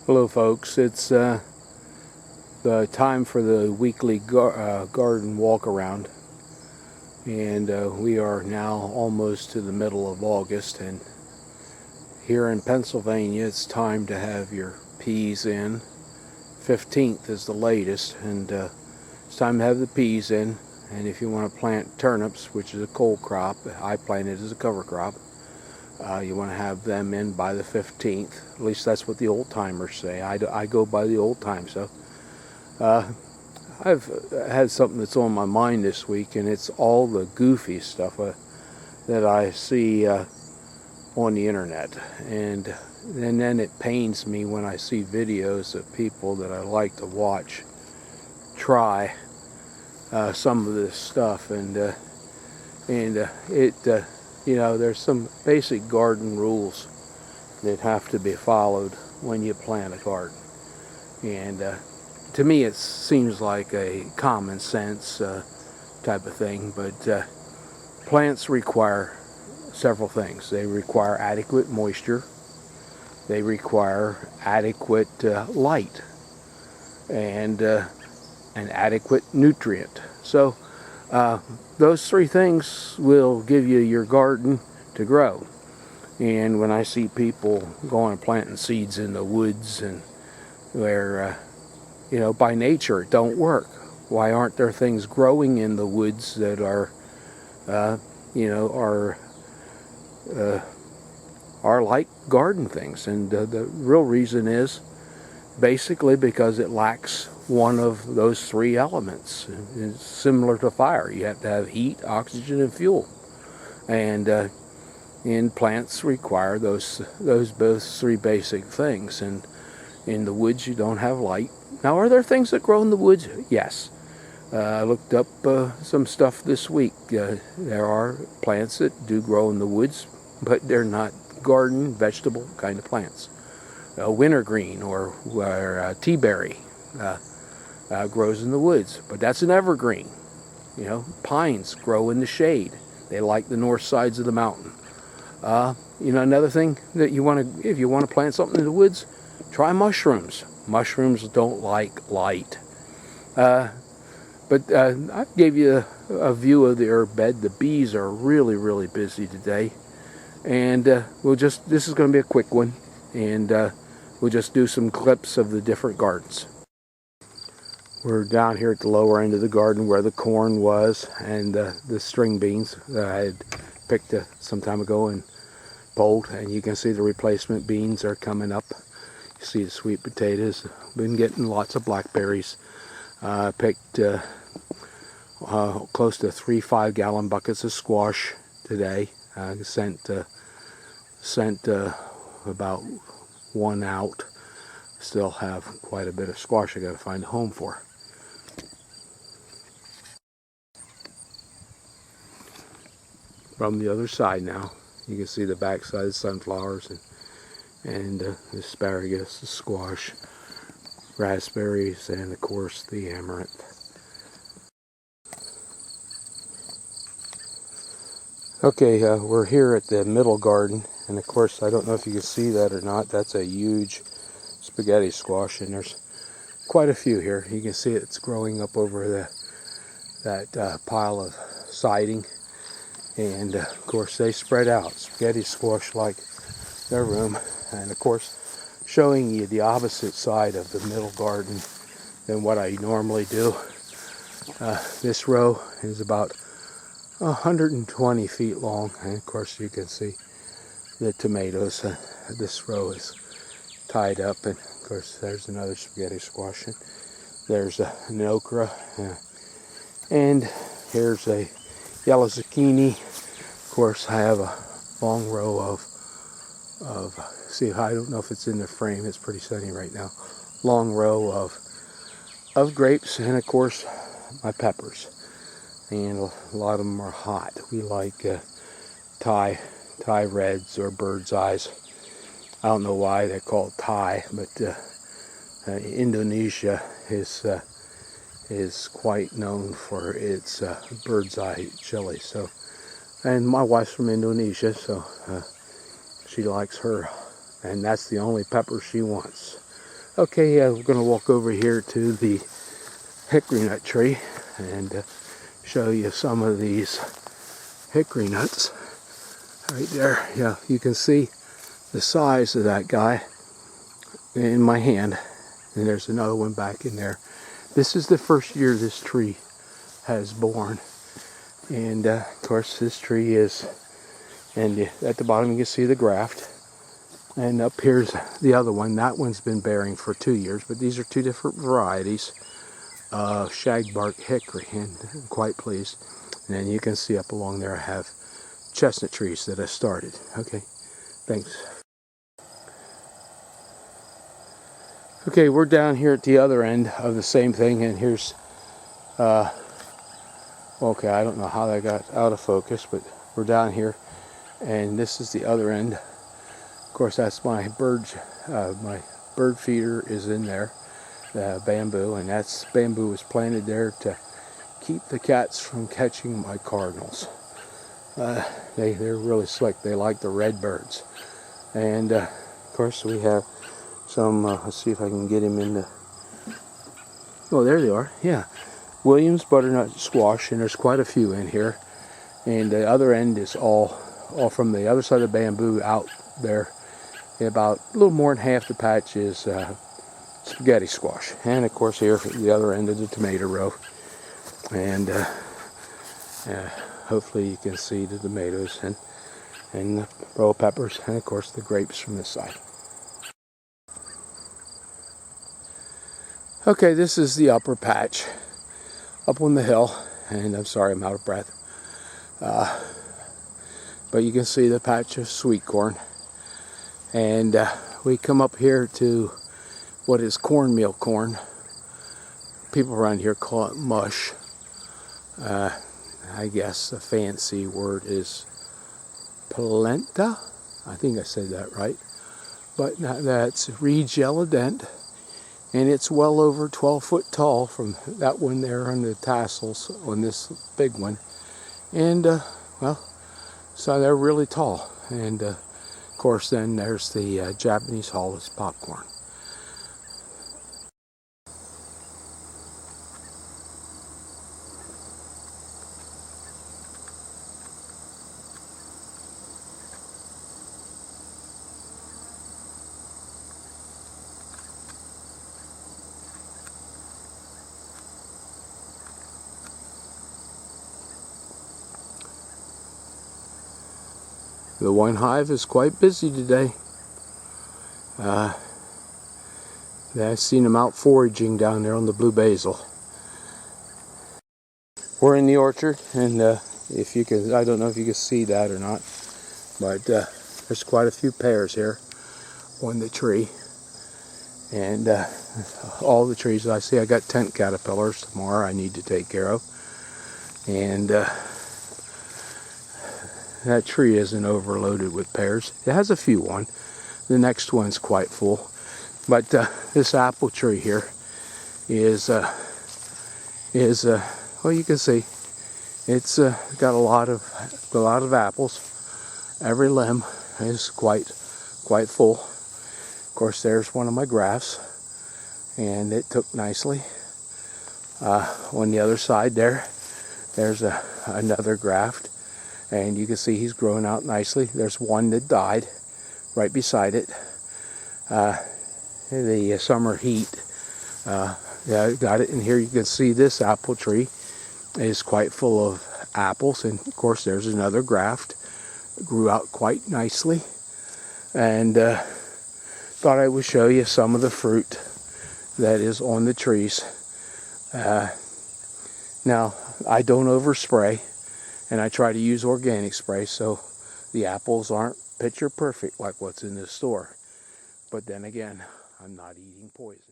Hello folks, it's the time for the weekly garden walk around, and we are now almost to the middle of August, and here in Pennsylvania it's time to have your peas in. 15th is the latest, and it's time to have the peas in. And if you want to plant turnips, which is a cold crop, I plant it as a cover crop. You want to have them in by the 15th. At least that's what the old timers say. I go by the old time. So I've had something that's on my mind this week, and it's all the goofy stuff that I see on the internet. And then it pains me when I see videos of people that I like to watch try some of this stuff, and there's some basic garden rules that have to be followed when you plant a garden. And to me it seems like a common sense type of thing, but plants require several things. They require adequate moisture, they require adequate light, and an adequate nutrient. So those three things will give you your garden to grow. And when I see people going and planting seeds in the woods, and where by nature it don't work, why aren't there things growing in the woods that are like garden things? And the real reason is basically because it lacks one of those three elements. It's similar to fire. You have to have heat, oxygen, and fuel. And plants require those both three basic things. And in the woods you don't have light. Now, are there things that grow in the woods? Yes. I looked up some stuff this week. There are plants that do grow in the woods, but they're not garden, vegetable kind of plants. Wintergreen or teaberry grows in the woods, but that's an evergreen. Pines grow in the shade. They like the north sides of the mountain. Another thing that if you want to plant something in the woods, try mushrooms. Mushrooms don't like light. But I gave you a view of the herb bed. The bees are really, really busy today, and this is going to be a quick one, and we'll just do some clips of the different gardens. We're down here at the lower end of the garden where the corn was, and the string beans that I had picked some time ago and pulled, and you can see the replacement beans are coming up. You see the sweet potatoes. Been getting lots of blackberries. Picked close to 3 5-gallon buckets of squash today. Sent about one out. Still have quite a bit of squash I got to find a home for. From the other side now, you can see the backside of the sunflowers and the asparagus, the squash, raspberries, and of course the amaranth. Okay, we're here at the middle garden, and of course I don't know if you can see that or not. That's a huge spaghetti squash, and there's quite a few here. You can see it's growing up over that pile of siding, and of course they spread out. Spaghetti squash like their room, and of course showing you the opposite side of the middle garden than what I normally do. This row is about 120 feet long, and of course you can see the tomatoes. This row is tied up, and of course there's another spaghetti squash, and there's an okra, and here's a yellow zucchini. Of course I have a long row of see, I don't know if it's in the frame, it's pretty sunny right now. Long row of grapes, and of course my peppers, and a lot of them are hot. We like Thai reds or bird's eyes. I don't know why they're called Thai, but Indonesia is quite known for its bird's eye chili. So, and my wife's from Indonesia, so she likes her, and that's the only pepper she wants. Okay, we're going to walk over here to the hickory nut tree and show you some of these hickory nuts right there. Yeah, you can see the size of that guy in my hand, and there's another one back in there. This is the first year this tree has borne, and of course this tree is, and at the bottom you can see the graft. And up here's the other one. That one's been bearing for 2 years, but these are two different varieties of shagbark hickory, and I'm quite pleased. And then you can see up along there I have chestnut trees that I started. Okay, thanks. Okay, we're down here at the other end of the same thing, and here's, okay, I don't know how that got out of focus, but we're down here, and this is the other end. Of course, that's my bird feeder is in there, bamboo, and that's bamboo was planted there to keep the cats from catching my cardinals. They're really slick. They like the red birds, and of course we have some. Let's see if I can get him in the. Oh, there they are. Yeah, Williams butternut squash, and there's quite a few in here. And the other end is all from the other side of the bamboo out there. About a little more than half the patch is spaghetti squash, and of course here at the other end of the tomato row, and hopefully you can see the tomatoes and the bell peppers, and of course the grapes from this side. Okay, this is the upper patch up on the hill, and I'm sorry I'm out of breath, but you can see the patch of sweet corn. And we come up here to what is cornmeal corn. People around here call it mush. I guess the fancy word is polenta. I think I said that right. But that's Reed-Yellow-Dent, and it's well over 12 foot tall from that one there on the tassels on this big one. And well, so they're really tall. And of course, then there's the Japanese Hollis popcorn. The wine hive is quite busy today. I've seen them out foraging down there on the blue basil. We're in the orchard, and if you can, I don't know if you can see that or not, but there's quite a few pears here on the tree, and all the trees I see. I got tent caterpillars tomorrow I need to take care of, and that tree isn't overloaded with pears. It has a few on. The next one's quite full. But this apple tree here is well, you can see it's got a lot of apples. Every limb is quite full. Of course, there's one of my grafts, and it took nicely. On the other side there's another graft, and you can see he's growing out nicely. There's one that died right beside it. The summer heat, yeah, got it. And here you can see this apple tree is quite full of apples, and of course there's another graft. It grew out quite nicely, and thought I would show you some of the fruit that is on the trees. Now, I don't overspray, and I try to use organic spray, so the apples aren't picture perfect like what's in the store. But then again, I'm not eating poison.